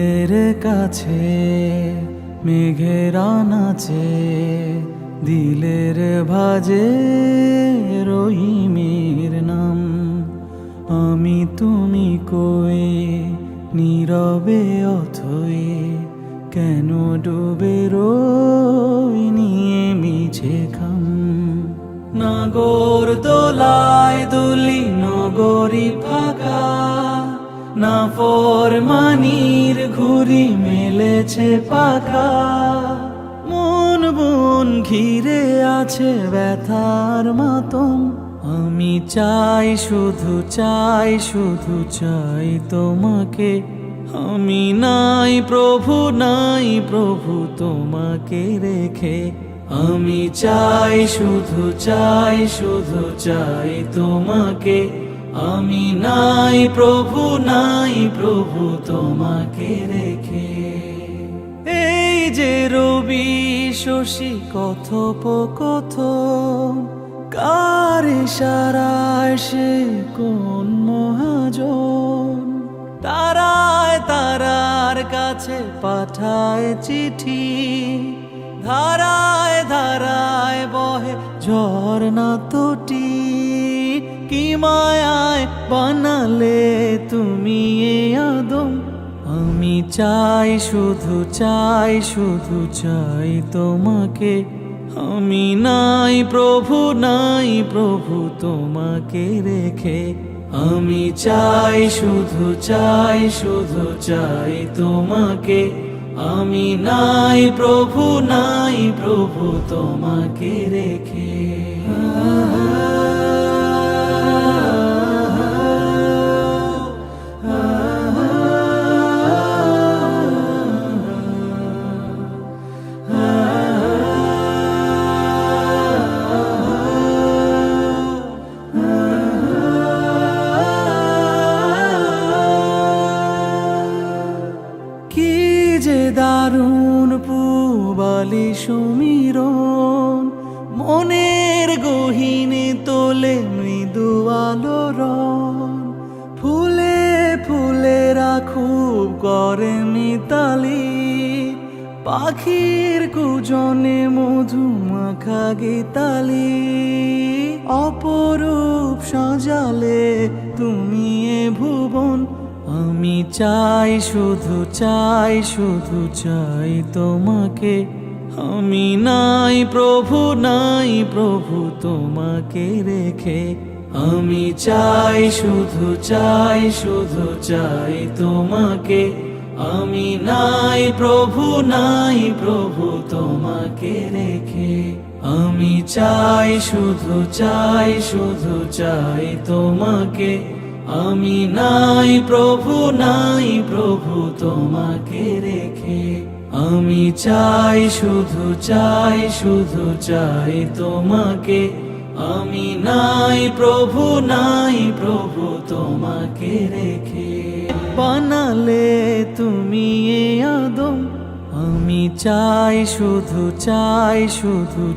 এর কাছে মেঘেরা নাচে, দিলের ভাজে রহিমের নাম। আমি তুমি কই নীরবে অথই, কেন ডুবে রই নিয়ে মিছে খাম। নাগর দোলায় দুলি নগরী ফাঁকা, না ফরমানির ঘুরি মেলেছে পাখা। মন বন ঘিরে আছে ব্যথার মাতম, আমি চাই শুধু চাই শুধু চাই তোমাকে। আমি নাই প্রভু তোমাকে রেখে। আমি চাই শুধু চাই তোমাকে। আমি নাই প্রভু তোমাকে রেখে। এই যে রবি শশী কথোপকথন, কার ইশারায় সে কোন মহাজন। তারায় তারার কাছে পাঠায় চিঠি, ধারায় ধারায় বহে ঝরনা তটি। কি মায়ায় বানালে তুমি এ আদম। আমি চাই শুধু চাই তোমাকে। আমি নাই প্রভু তোমাকে রেখে। আমি চাই শুধু চাই তোমাকে। আমি নাই প্রভু তোমাকে রেখে। কি যে দারুণ পূবালি সুমিরন, মনের গহীনে তোলে মৃদু আলোড়ন। ফুলে ফুলেরা খুব করে মিতালি, পাখির কুজনে মধু মাখা গীতালি। অপরূপ সাজালে তুমি এ ভুবন। আমি চাই শুধু চাই তোমাকে। আমি নাই প্রভু তোমাকে রেখে। আমি চাই শুধু চাই তোমাকে। আমি নাই প্রভু তোমাকে রেখে। আমি চাই শুধু চাই তোমাকে। আমি নাই প্রভু তোমাকে রেখে। আমি চাই শুধু চাই তোমাকে। আমি নাই প্রভু তোমাকে রেখে। বানালে তুমি এ আদম। আমি চাই শুধু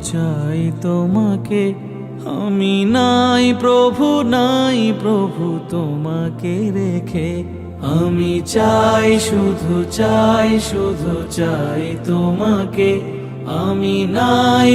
চাই তোমাকে। আমি নাই প্রভু তোমাকে রেখে। আমি চাই শুধু চাই তোমাকে। আমি নাই